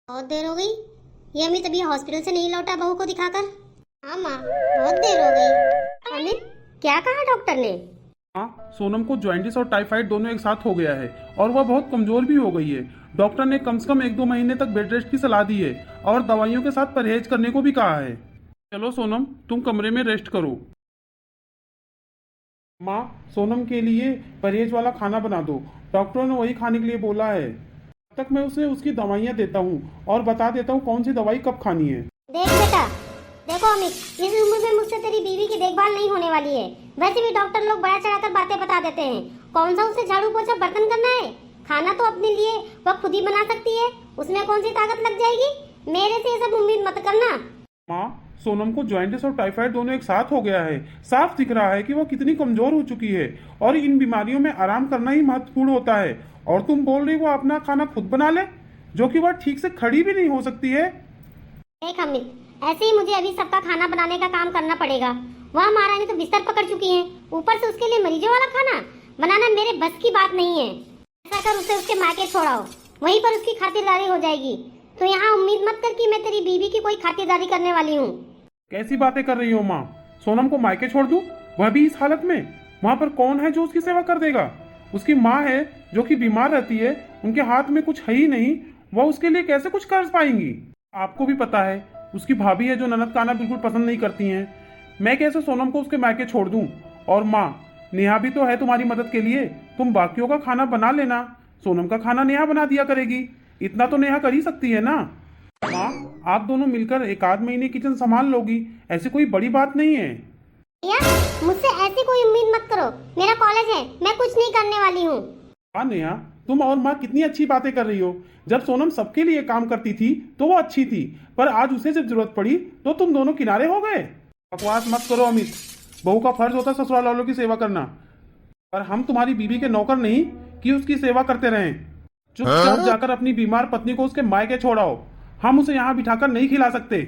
बहुत देर हो गई। ये अमित अभी हॉस्पिटल से नहीं लौटा बहू को दिखाकर। हाँ माँ, बहुत देर हो गई। अमित, क्या कहा डॉक्टर ने? हाँ, सोनम को जॉइंटिस और टाइफाइड दोनों एक साथ हो गया है और वह बहुत कमजोर भी हो गई है। डॉक्टर ने कम से कम 1-2 महीने तक बेड रेस्ट की सलाह दी है और दवाइयों के साथ परहेज करने को भी कहा है। चलो सोनम, तुम कमरे में रेस्ट करो। माँ, सोनम के लिए परहेज वाला खाना बना दो। डॉक्टरों ने वही खाने के लिए बोला है। तब तक मैं उसे उसकी दवाइयाँ देता हूँ और बता देता हूँ कौन सी दवाई कब खानी है। देख बेटा, देखो अमित, इस उम्र में मुझसे तेरी बीवी की देखभाल नहीं होने वाली है। वैसे भी डॉक्टर लोग बड़ा चढ़ाकर बातें बता देते हैं। कौन सा उसे झाड़ू पोछा बर्तन करना है? खाना तो अपने लिए वह खुद ही बना सकती है, उसमें कौन सी ताकत लग जाएगी? मेरे से ये सब उम्मीद मत करना। माँ, सोनम को जॉइंटिस और टाइफाइड दोनों एक साथ हो गया है। साफ दिख रहा है कि वो कितनी कमजोर हो चुकी है और इन बीमारियों में आराम करना ही महत्वपूर्ण होता है। और तुम बोल रही वो अपना खाना खुद बना ले, जो कि वह ठीक से खड़ी भी नहीं हो सकती है। देख अमित, ऐसे ही मुझे अभी सबका खाना बनाने का काम करना पड़ेगा। वह महारानी तो बिस्तर पकड़ चुकी हैं, ऊपर से उसके लिए मरीजों वाला खाना बनाना मेरे बस की बात नहीं है। ऐसा कर उसे उसके मायके छोड़ाओ, वहीं पर उसकी खातिरदारी हो जाएगी। तो यहाँ उम्मीद मत कर कि मैं तेरी बीवी की कोई खातिरदारी करने वाली हूँ। कैसी बातें कर रही हो माँ? सोनम को मायके छोड़ दूं, वह भी इस हालत में? वहाँ पर कौन है जो उसकी सेवा कर देगा? उसकी माँ है जो कि बीमार रहती है, उनके हाथ में कुछ है ही नहीं, वह उसके लिए कैसे कुछ कर पाएंगी? आपको भी पता है उसकी भाभी है जो ननद का आना बिल्कुल पसंद नहीं करती हैं। मैं कैसे सोनम को उसके मायके छोड़ दूं? और माँ, नेहा भी तो है तुम्हारी मदद के लिए। तुम बाकियों का खाना बना लेना, सोनम का खाना नेहा बना दिया करेगी। इतना तो नेहा कर ही सकती है ना। माँ, आप दोनों मिलकर 1-8 महीने किचन संभाल लोगी, ऐसी कोई बड़ी बात नहीं है। भैया, मुझसे ऐसी कोई उम्मीद मत करो। मेरा कॉलेज है, मैं कुछ नहीं करने वाली हूँ। हाँ नेहा, तुम और माँ कितनी अच्छी बातें कर रही हो। जब सोनम सबके लिए काम करती थी तो वो अच्छी थी, पर आज उसे जब जरूरत पड़ी तो तुम दोनों किनारे हो गए। बकवास मत करो अमित, बहू का फर्ज होता है ससुराल वालों की सेवा करना। पर हम तुम्हारी बीवी के नौकर नहीं कि उसकी सेवा करते रहें। चुपचाप जाकर अपनी बीमार पत्नी को उसके मायके छोड़ाओ। हम उसे यहाँ बिठाकर नहीं खिला सकते।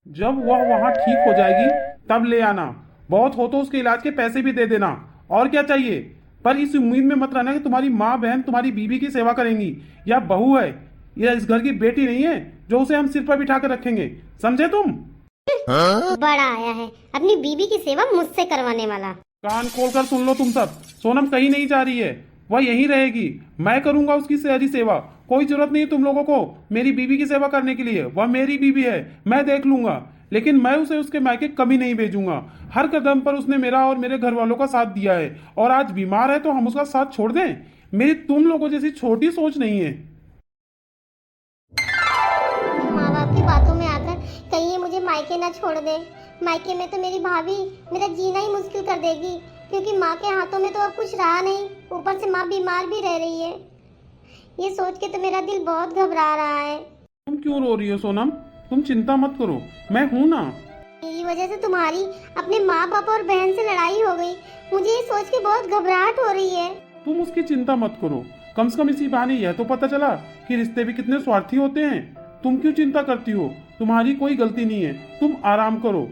जब वह वहाँ ठीक हो जाएगी तब ले आना। बहुत हो तो उसके इलाज के पैसे भी दे देना। और क्या चाहिए? पर इस उम्मीद में मत रहना कि तुम्हारी माँ बहन तुम्हारी बीवी की सेवा करेंगी। या बहू है, यह इस घर की बेटी नहीं है जो उसे हम सिर पर बिठा कर रखेंगे। समझे तुम? बड़ा आया है अपनी बीवी की सेवा मुझसे करवाने वाला। कान खोलकर सुन लो तुम सब। सोनम कहीं नहीं जा रही है, वह यहीं रहेगी। मैं करूंगा उसकी सारी सेवा। कोई जरूरत नहीं तुम लोगों को मेरी बीवी की सेवा करने के लिए। वह मेरी बीवी है, मैं देख लूंगा। लेकिन मैं उसे उसके मायके कभी नहीं भेजूंगा। हर कदम पर उसने मेरा और मेरे घर वालों का साथ दिया है, और आज बीमार है तो हम उसका साथ छोड़ दें? मेरी तुम लोगों जैसी छोटी सोच नहीं है। माँ बाप की बातों में आकर कहीं ये मुझे मायके ना छोड़ दे। मायके में तो मेरी भाभी मेरा जीना ही मुश्किल कर देगी, क्योंकि माँ के हाथों में तो अब कुछ रहा नहीं। ऊपर से माँ बीमार भी रह रही है। ये सोच के तो मेरा दिल बहुत घबरा रहा है। तुम क्यों रो रही हो सोनम? तुम चिंता मत करो, मैं हूं ना। मेरी वजह से तुम्हारी अपने माँ पापा और बहन से लड़ाई हो गई। मुझे ये सोच के बहुत घबराहट हो रही है। तुम उसकी चिंता मत करो। कम से कम इसी बहाने यह तो पता चला कि रिश्ते भी कितने स्वार्थी होते हैं। तुम क्यों चिंता करती हो? तुम्हारी कोई गलती नहीं है। तुम आराम करो,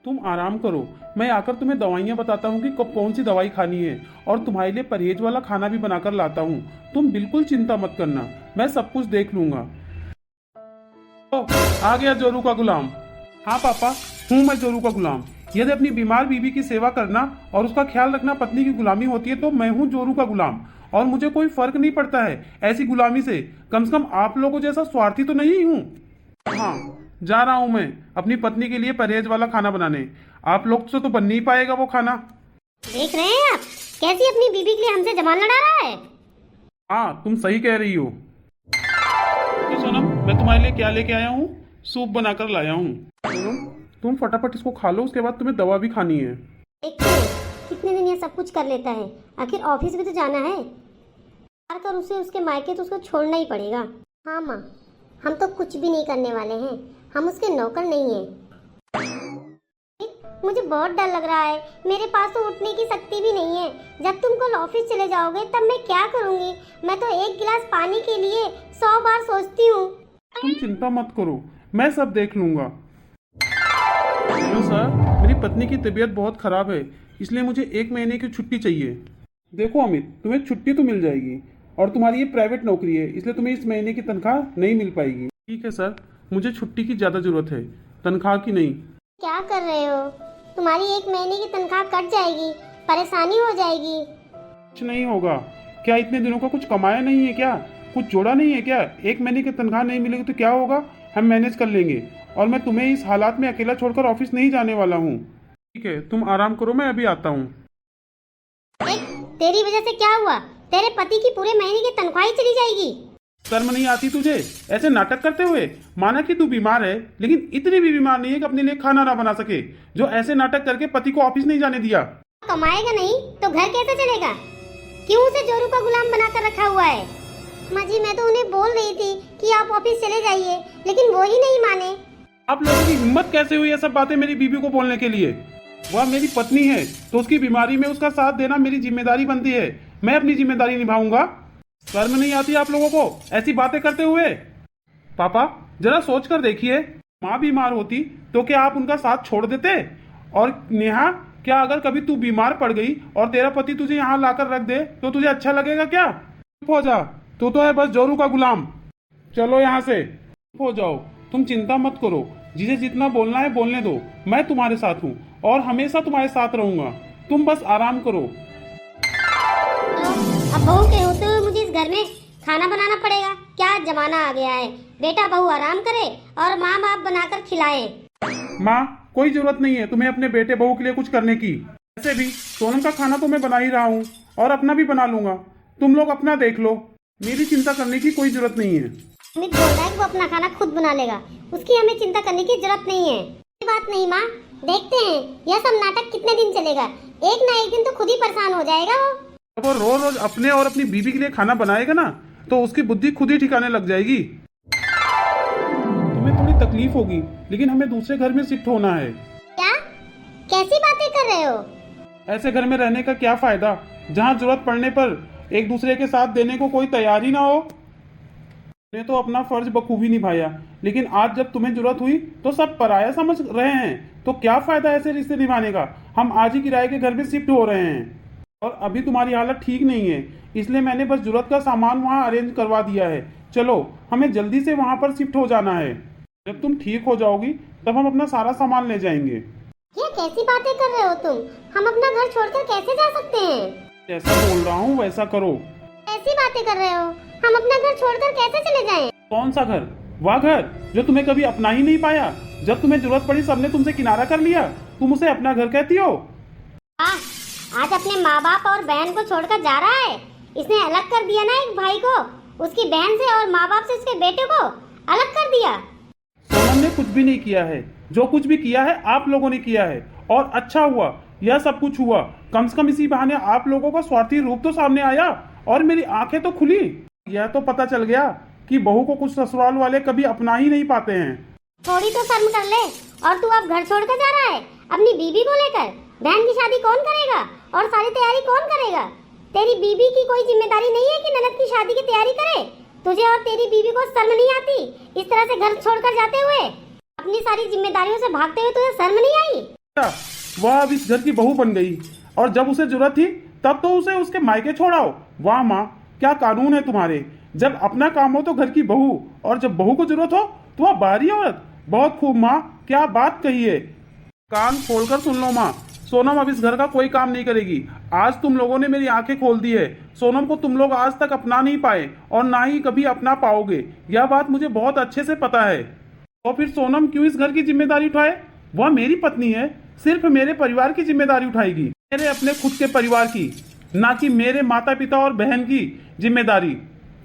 तुम आराम करो। मैं आकर तुम्हें दवाइयाँ बताता हूँ कि कब कौन सी दवाई खानी है, और तुम्हारे लिए परहेज वाला खाना भी बनाकर लाता हूँ। तुम बिल्कुल चिंता मत करना, मैं सब कुछ देख लूंगा। ओ, आ गया जोरू का गुलाम। हाँ पापा, हूँ मैं जोरू का गुलाम। यदि अपनी बीमार बीवी की सेवा करना और उसका ख्याल रखना पत्नी की गुलामी होती है तो मैं हूँ जोरू का गुलाम, और मुझे कोई फर्क नहीं पड़ता है ऐसी गुलामी से। कम से कम आप लोगों जैसा स्वार्थी तो नहीं हूँ। हाँ, जा रहा हूँ मैं अपनी पत्नी के लिए परहेज वाला खाना बनाने। आप लोग से तो बन नहीं पाएगा वो खाना। देख रहे हैं आप कैसी अपनी बीवी के लिए हमसे जबान लड़ा रहा है। हाँ, तुम सही कह रही हो। तो सोनम, मैं तुम्हारे लिए क्या लेके आया हूँ? सूप बनाकर लाया हूँ। सोनम, तुम फटाफट इसको खा लो, उसके बाद तुम्हें दवा भी खानी है। देखते हैं कितने दिन ये सब कुछ कर लेता है। आखिर ऑफिस भी तो जाना है। प्यार कर उसे उसके मायके तो उसको छोड़ना ही पड़ेगा। हाँ माँ, हम तो कुछ भी नहीं करने वाले हैं। हम उसके नौकर नहीं हैं। मुझे बहुत डर लग रहा है। मेरे पास तो उठने की शक्ति भी नहीं है। जब तुम कल ऑफिस चले जाओगे तब मैं क्या करूँगी? मैं तो एक गिलास पानी के लिए 100 बार सोचती हूँ। तुम चिंता मत करो, मैं सब देख लूंगा। हेलो सर, मेरी पत्नी की तबीयत बहुत खराब है, इसलिए मुझे 1 महीने की छुट्टी चाहिए। देखो अमित, तुम्हें छुट्टी तो मिल जाएगी, और तुम्हारी ये प्राइवेट नौकरी है, इसलिए तुम्हें इस महीने की तनख्वाह नहीं मिल पाएगी। ठीक है सर, मुझे छुट्टी की ज़्यादा ज़रूरत है, तनख्वाह की नहीं। क्या कर रहे हो? तुम्हारी 1 महीने की तनख्वाह कट जाएगी, परेशानी हो जाएगी। कुछ नहीं होगा। क्या इतने दिनों का कुछ कमाया नहीं है क्या? कुछ जोड़ा नहीं है क्या? 1 महीने की तनख्वाह नहीं मिलेगी तो क्या होगा? हम मैनेज कर लेंगे। और मैं तुम्हें इस हालात में अकेला छोड़कर ऑफिस नहीं जाने वाला हूँ। ठीक है, तुम आराम करो, मैं अभी आता हूँ। देख, तेरी वजह से क्या हुआ? तेरे पति की पूरे महीने की तनख्वाह ही चली जाएगी। शर्म नहीं आती तुझे ऐसे नाटक करते हुए? माना कि तू बीमार है, लेकिन इतनी भी बीमार नहीं है कि अपने लिए खाना ना बना सके, जो ऐसे नाटक करके पति को ऑफिस नहीं जाने दिया। कमाएगा नहीं तो घर कैसे चलेगा? क्यों उसे जोरू का गुलाम बनाकर रखा हुआ है? माँ जी, मैं तो उन्हें बोल रही थी कि आप ऑफिस चले जाइए, लेकिन वो ही नहीं माने। आप लोगों की हिम्मत कैसे हुई ये सब बातें मेरी बीवी को बोलने के लिए? वह मेरी पत्नी है, तो उसकी बीमारी में उसका साथ देना मेरी जिम्मेदारी बनती है। मैं अपनी जिम्मेदारी निभाऊंगा। शर्म नहीं आती आप लोगों को ऐसी बातें करते हुए? पापा, जरा सोच कर देखिए, माँ बीमार होती तो क्या आप उनका साथ छोड़ देते? और नेहा, क्या अगर कभी तू बीमार पड़ गई और तेरा पति तुझे यहाँ लाकर रख दे तो तुझे अच्छा लगेगा क्या? चुप हो जा, तू तो है बस जोरू का गुलाम। चलो यहाँ से, चुप हो जाओ। तुम चिंता मत करो, जिसे जितना बोलना है बोलने दो। मैं तुम्हारे साथ हूँ और हमेशा तुम्हारे साथ रहूंगा। तुम बस आराम करो। अब बहू के होते हुए मुझे इस घर में खाना बनाना पड़ेगा। क्या जमाना आ गया है? बेटा बहू आराम करे और माँ बाप बनाकर खिलाए। माँ, कोई जरूरत नहीं है तुम्हें अपने बेटे बहू के लिए कुछ करने की। वैसे भी सोनम का खाना तो मैं बना ही रहा हूँ और अपना भी बना लूंगा। तुम लोग अपना देख लो, मेरी चिंता करने की कोई जरूरत नहीं है। अमित बोल रहा है कि वो अपना खाना खुद बना लेगा, उसकी हमें चिंता करने की जरूरत नहीं है। कोई बात नहीं माँ, देखते हैं यह सब नाटक कितने दिन चलेगा। एक ना एक दिन तो खुद ही परेशान हो जाएगा वो। जब वो रोज रोज अपने और अपनी बीवी के लिए खाना बनाएगा ना, तो उसकी बुद्धि खुद ही ठिकाने लग जाएगी। तुम्हें थोड़ी तकलीफ होगी, लेकिन हमें दूसरे घर में शिफ्ट होना है। क्या? कैसी बातें कर रहे हो? ऐसे घर में रहने का क्या फायदा जहाँ जरूरत पड़ने पर एक दूसरे के साथ देने को कोई तैयार ही ना हो। ने तो अपना फर्ज बखूबी निभाया, लेकिन आज जब तुम्हें जरूरत हुई तो सब पराया समझ रहे हैं। तो क्या फायदा ऐसे रिश्ते निभाने का? हम आज ही किराए के घर में शिफ्ट हो रहे हैं और अभी तुम्हारी हालत ठीक नहीं है, इसलिए मैंने बस जरूरत का सामान वहाँ अरेंज करवा दिया है। चलो, हमें जल्दी से वहाँ पर शिफ्ट हो जाना है। जब तुम ठीक हो जाओगी तब हम अपना सारा सामान ले जाएंगे। ये कैसी बातें कर रहे हो तुम? हम अपना घर छोड़कर कैसे जा सकते हैं? जैसा बोल रहा हूँ वैसा करो। ऐसी बातें कर रहे हो? हम अपना घर छोड़कर कैसे चले जाएं? कौन सा घर? वह घर जो तुम्हें कभी अपना ही नहीं पाया। जब तुम्हें जरूरत पड़ी सबने तुमसे किनारा कर लिया, तुम उसे अपना घर कहती हो? आज अपने माँ बाप और बहन को छोड़कर जा रहा है। इसने अलग कर दिया ना एक भाई को उसकी बहन से, और माँ बाप से उसके बेटे को अलग कर दिया। सोनम ने कुछ भी नहीं किया है। जो कुछ भी किया है आप लोगों ने किया है, और अच्छा हुआ यह सब कुछ हुआ। कम से कम इसी बहाने आप लोगों का स्वार्थी रूप तो सामने आया और मेरी आंखें तो खुली। यह तो पता चल गया कि बहू को कुछ ससुराल वाले कभी अपना ही नहीं पाते हैं। थोड़ी तो शर्म कर ले। और तू अब घर छोड़कर जा रहा है अपनी बीबी को लेकर। बहन की शादी कौन करेगा और सारी तैयारी कौन करेगा? तेरी बीबी की कोई जिम्मेदारी नहीं है कि ननद की शादी की तैयारी करे? तुझे और तेरी बीबी को शर्म नहीं आती इस तरह से घर छोड़कर जाते हुए? अपनी सारी जिम्मेदारियों से भागते हुए तुझे शर्म नहीं आई? वह अब इस घर की बहू बन गई और जब उसे जरूरत थी तब तो उसे उसके मायके छोड़ाओ। वाह माँ, क्या कानून है तुम्हारे। जब अपना काम हो तो घर की बहू, और जब बहू को जरूरत हो तो वह बाहरी औरत। बहुत खूब माँ, क्या बात कही है। कान खोलकर सुन लो माँ, सोनम अब इस घर का कोई काम नहीं करेगी। आज तुम लोगों ने मेरी आंखें खोल दी है। सोनम को तुम लोग आज तक अपना नहीं पाए और ना ही कभी अपना पाओगे, यह बात मुझे बहुत अच्छे से पता है। तो फिर सोनम क्यों इस घर की जिम्मेदारी उठाए? वह मेरी पत्नी है, सिर्फ मेरे परिवार की जिम्मेदारी उठाएगी, मेरे अपने खुद के परिवार की, ना कि मेरे माता पिता और बहन की जिम्मेदारी।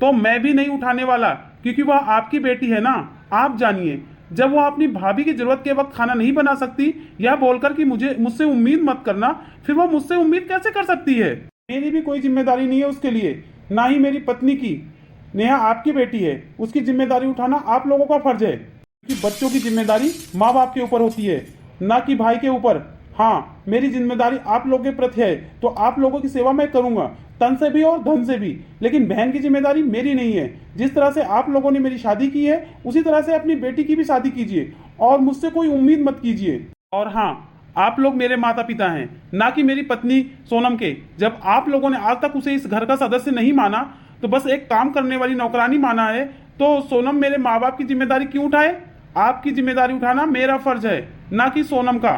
तो मैं भी नहीं उठाने वाला, क्योंकि वह आपकी बेटी है ना। आप जानिए, जब वो अपनी भाभी की जरूरत के वक्त खाना नहीं बना सकती, यह बोलकर कि मुझसे उम्मीद मत करना, फिर वो मुझसे उम्मीद कैसे कर सकती है? मेरी भी कोई जिम्मेदारी नहीं है उसके लिए, ना ही मेरी पत्नी की। नेहा आपकी बेटी है, उसकी जिम्मेदारी उठाना आप लोगों का फर्ज है, क्योंकि बच्चों की जिम्मेदारी माँ बाप के ऊपर होती है, ना कि भाई के ऊपर। हाँ, मेरी जिम्मेदारी आप लोगों के प्रति है, तो आप लोगों की सेवा मैं करूंगा, तन से भी और धन से भी। लेकिन बहन की जिम्मेदारी मेरी नहीं है। जिस तरह से आप लोगों ने मेरी शादी की है, उसी तरह से अपनी बेटी की भी शादी कीजिए और मुझसे कोई उम्मीद मत कीजिए। और हाँ, आप लोग मेरे माता पिता हैं, ना कि मेरी पत्नी सोनम के। जब आप लोगों ने आज तक उसे इस घर का सदस्य नहीं माना, तो बस एक काम करने वाली नौकरानी माना है, तो सोनम मेरे माँ बाप की जिम्मेदारी क्यों उठाए? आपकी जिम्मेदारी उठाना मेरा फर्ज है, ना कि सोनम का।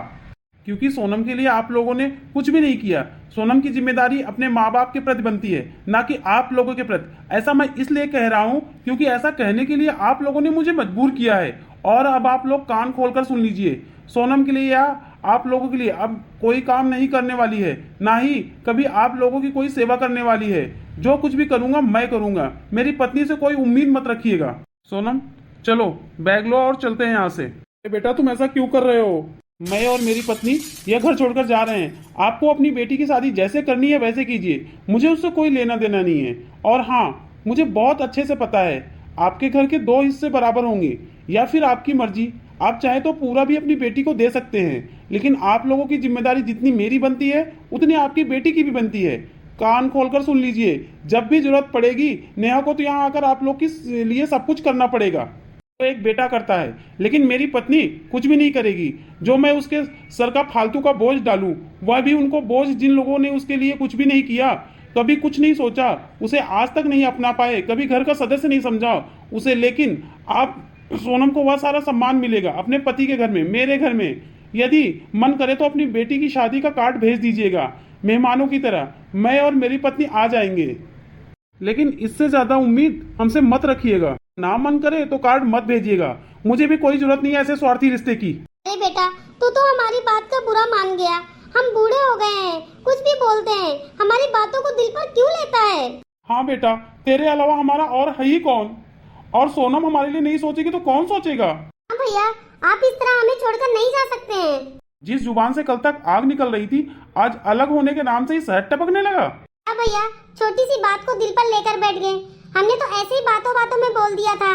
क्योंकि सोनम के लिए आप लोगों ने कुछ भी नहीं किया। सोनम की जिम्मेदारी अपने माँ बाप के प्रति बनती है, ना कि आप लोगों के प्रति। ऐसा मैं इसलिए कह रहा हूँ क्योंकि ऐसा कहने के लिए आप लोगों ने मुझे मजबूर किया है। और अब आप लोग कान खोलकर सुन लीजिए, सोनम के लिए या आप लोगों के लिए अब कोई काम नहीं करने वाली है, ना ही कभी आप लोगों की कोई सेवा करने वाली है। जो कुछ भी करूंगा मैं करूंगा। मेरी पत्नी से कोई उम्मीद मत रखिएगा। सोनम चलो बैग लो और चलते हैं यहाँ से। बेटा तुम ऐसा क्यों कर रहे हो? मैं और मेरी पत्नी यह घर छोड़कर जा रहे हैं। आपको अपनी बेटी की शादी जैसे करनी है वैसे कीजिए, मुझे उससे कोई लेना देना नहीं है। और हाँ, मुझे बहुत अच्छे से पता है आपके घर के 2 हिस्से बराबर होंगे, या फिर आपकी मर्जी। आप चाहे तो पूरा भी अपनी बेटी को दे सकते हैं, लेकिन आप लोगों की जिम्मेदारी जितनी मेरी बनती है उतनी आपकी बेटी की भी बनती है। कान खोलकर सुन लीजिए, जब भी जरूरत पड़ेगी नेहा को तो यहाँ आकर आप लोग के लिए सब कुछ करना पड़ेगा। तो एक बेटा करता है, लेकिन मेरी पत्नी कुछ भी नहीं करेगी। जो मैं उसके सर का फालतू का बोझ डालूं, वह भी उनको बोझ जिन लोगों ने उसके लिए कुछ भी नहीं किया, कभी कुछ नहीं सोचा, उसे आज तक नहीं अपना पाए, कभी घर का सदस्य नहीं समझा उसे। लेकिन आप सोनम को वह सारा सम्मान मिलेगा अपने पति के घर में, मेरे घर में। यदि मन करे तो अपनी बेटी की शादी का कार्ड भेज दीजिएगा मेहमानों की तरह। मैं और मेरी पत्नी आ जाएंगे, लेकिन इससे ज्यादा उम्मीद हमसे मत रखिएगा। ना मन करे तो कार्ड मत भेजिएगा। मुझे भी कोई जरूरत नहीं है ऐसे स्वार्थी रिश्ते की। अरे बेटा, तू तो हमारी बात का बुरा मान गया। हम बूढ़े हो गए हैं, कुछ भी बोलते हैं, हमारी बातों को दिल पर क्यों लेता है? हाँ बेटा, तेरे अलावा हमारा और है ही कौन? और सोनम हमारे लिए नहीं सोचेगी तो कौन सोचेगा? हाँ भैया, आप इस तरह हमें छोड़कर नहीं जा सकते हैं। जिस जुबान से कल तक आग निकल रही थी, आज अलग होने के नाम से ही शहद टपकने लगा। हाँ भैया, छोटी सी बात को दिल पर लेकर बैठ गए। हमने तो ऐसे ही बातों बातों में बोल दिया था।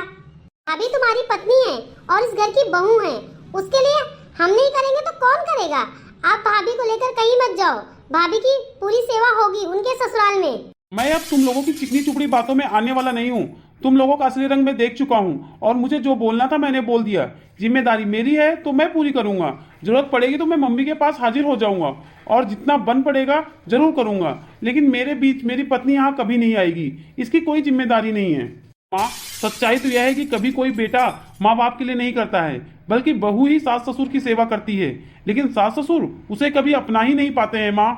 अभी तुम्हारी पत्नी है और इस घर की बहू है, उसके लिए हम नहीं करेंगे तो कौन करेगा? आप भाभी को लेकर कहीं मत जाओ, भाभी की पूरी सेवा होगी उनके ससुराल में। मैं अब तुम लोगों की चिकनी चुपड़ी बातों में आने वाला नहीं हूँ। तुम लोगों का असली रंग में देख चुका हूँ, और मुझे जो बोलना था मैंने बोल दिया। जिम्मेदारी मेरी है तो मैं पूरी करूंगा। जरूरत पड़ेगी तो मैं मम्मी के पास हाजिर हो जाऊंगा, और जितना बन पड़ेगा जरूर करूंगा। लेकिन मेरे बीच मेरी पत्नी यहाँ कभी नहीं आएगी, इसकी कोई जिम्मेदारी नहीं है। माँ, सच्चाई तो यह है कि कभी कोई बेटा माँ बाप के लिए नहीं करता है, बल्कि बहू ही सास ससुर की सेवा करती है। लेकिन सास ससुर उसे कभी अपना ही नहीं पाते हैं। माँ,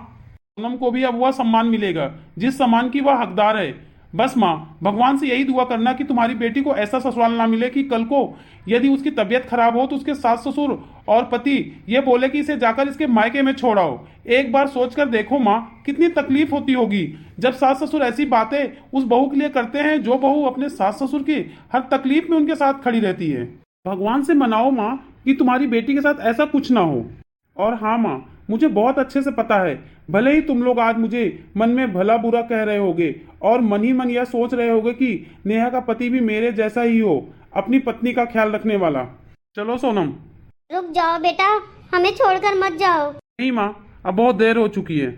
सोनम को भी अब वह सम्मान मिलेगा जिस सम्मान की वह हकदार है। बस माँ, भगवान से यही दुआ करना कि तुम्हारी बेटी को ऐसा ससुराल ना मिले कि कल को यदि उसकी तबीयत खराब हो तो उसके सास ससुर और पति ये बोले कि इसे जाकर इसके मायके में छोड़ाओ। एक बार सोचकर देखो माँ, कितनी तकलीफ होती होगी जब सास ससुर ऐसी बातें उस बहू के लिए करते हैं, जो बहू अपने सास ससुर की हर तकलीफ में उनके साथ खड़ी रहती है। भगवान से मनाओ माँ कि तुम्हारी बेटी के साथ ऐसा कुछ ना हो। और हाँ माँ, मुझे बहुत अच्छे से पता है, भले ही तुम लोग आज मुझे मन में भला बुरा कह रहे होगे और मन ही मन यह सोच रहे होगे कि नेहा का पति भी मेरे जैसा ही हो, अपनी पत्नी का ख्याल रखने वाला। चलो सोनम। रुक जाओ बेटा, हमें छोड़कर मत जाओ। नहीं माँ, अब बहुत देर हो चुकी है।